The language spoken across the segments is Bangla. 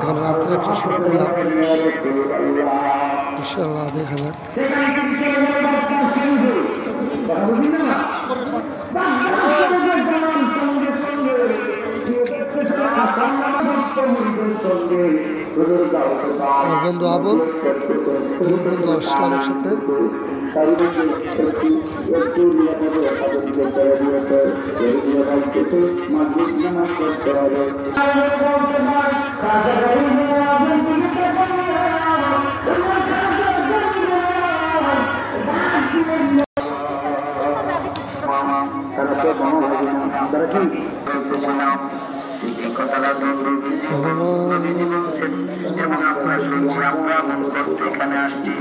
এখন রাত্রে একটা শো করলাম, ইনশাআল্লাহ দেখা যাক। আমার বন্ধু আবুল, বন্ধু আসলামের সাথে এখানে আসছি,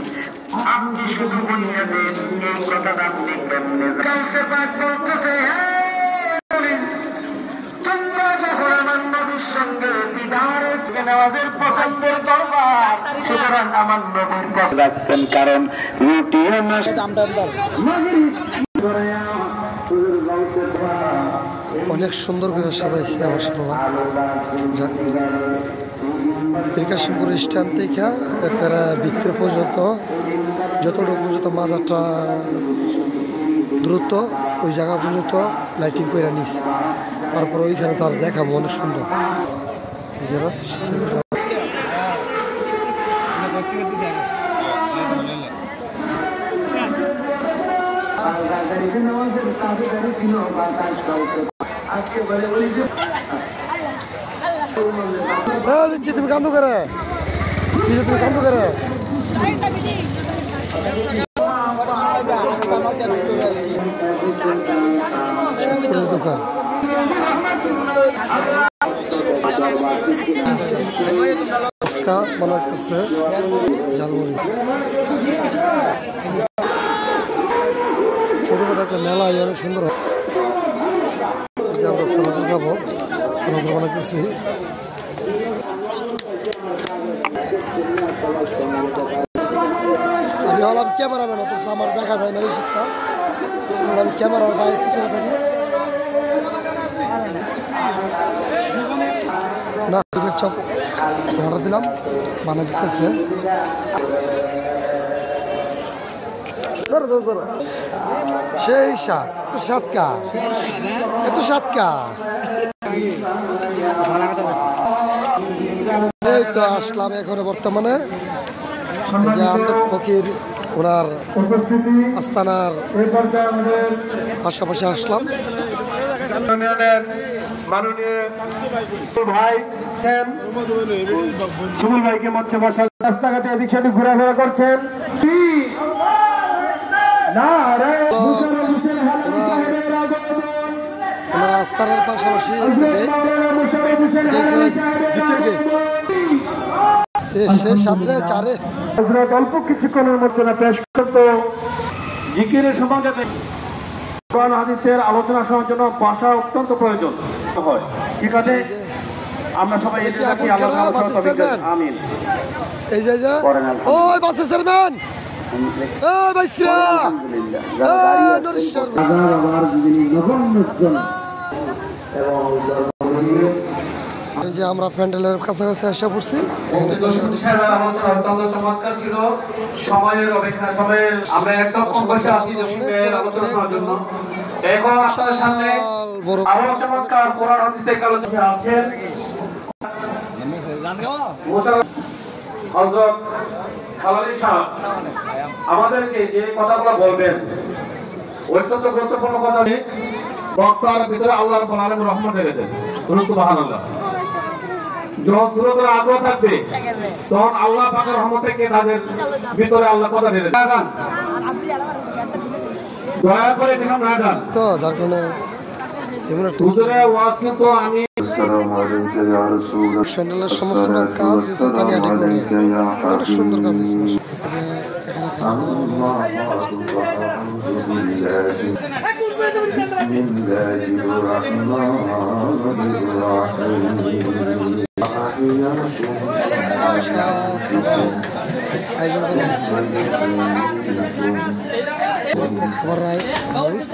আপনি শুধু বলিয়া দেন এই কথাটা আপনি কেমনে বলতেছে, তোমরা যখন আমার নবীর সঙ্গে দিদার নামাজের পছন্দের দরবার, সুতরাং আমার নবীর কাছে রাখতেন, কারণ রুটি অনেক সুন্দর করে সাজাইছে আমার সাল্লাহ। কাশিমপুর স্ট্যান্ড থেকে একেবারে ভিতরে পর্যন্ত যতটুকু পর্যন্ত মাজারটা দ্রুত ওই জায়গা পর্যন্ত লাইটিং করে নিচ্ছে। তারপর ওইখানে তার দেখাবো অনেক সুন্দর। তুমি কান্দু করে, তুমি কান্দু করে দোকান বানাইতেছে ঝালমুড়ি। ছোটখাটো একটা মেলা অনেক সুন্দর। আমরা সালাদ খাবো, সালাদ বানাইতেছি। আমি হলাম ক্যামেরাম্যান, অথচ আমার দেখা যায় না বেশিটা। আমি ক্যামেরার বাইরে পিছনে থাকি না। চপ অর্ডার দিলাম, বানা দিতেছে। সেই স্বাদ, এত স্বাদকা, এত স্বাদকা। এই তো আসলাম এখন বর্তমানে যে আন্তর ফকির ওনার আস্তানার পাশাপাশি আসলাম। ভাই সুমন ভাইকে মঞ্চে বসার রাস্তাঘাটে এদিক সেদিক ঘোরাফেরা করছেন। ওনার আস্তানার পাশাপাশি অল্প কিছুক্ষণের মধ্যে পেশ করত জিকিরের সমাজে কোরআন হাদিসের আলোচনা শোনার জন্য ভাষা অত্যন্ত প্রয়োজন হয়। ঠিক আছে, আমরা সবাই আমিন। এই যে ওই বাসে চেয়ারম্যান, এই যে আমরা প্যান্ডেলের কাছাকাছি এসে পড়ছি। অত্যন্ত চমৎকার ছিল। সময়ের অপেক্ষা, সময়ের আমরা একদম কম বসে আছি আলোচনা শোনার জন্য। এখন আপনাদের সামনে আরো চমৎকার কোরআন হাদিস থেকে আলোচনা আছেন হযরত খালালী সাহেব। আমাদেরকে যে কথাগুলো বলবেন অত্যন্ত গুরুত্বপূর্ণ কথা। বক্তার ভিতরে আল্লাহ রাব্বুল আলামিন রহমত রেখেছেন। সুবহানাল্লাহ। যখন সুরতের আগ্রহ থাকবে তখন আল্লাহ পাকের রহমত থেকে তাদের ভিতরে আল্লাহ কথা রেখেছেন। দয়া করে দেখুন না গান তো যার কারণে হুজুরে ওয়াজ কিন্তু আমি চ্যানেলের সমস্ত কাজ অনেক সুন্দর কাজ হয়েছে। الله الرحمن খাবার রায় হাউস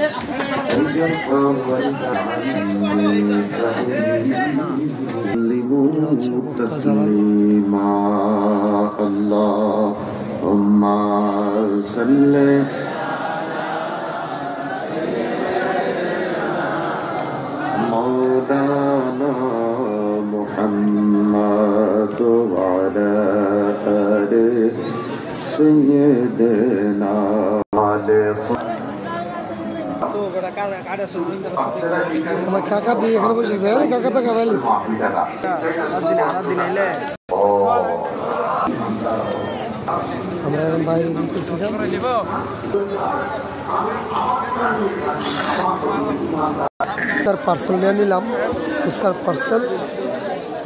اللهم صل مولانا محمد وعلى آل سيدنا আমার কাকা দিয়ে এখানে বসে কাকা তো খাবাইলিস আমরা এখন বাইরে যেতেছিলাম তার পার্সেল নিয়ে নিলাম ফুচকার পার্সেল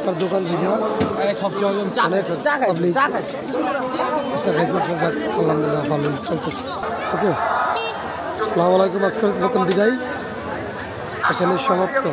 তার দোকান থেকে অনেক পাবলিক ফুচকা খাইতেছে যাক আলহামদুলিল্লাহ ভালো চলতেছে ওকে আসসালামু আলাইকুম আজকের মতন বিদায় এখানে সমাপ্ত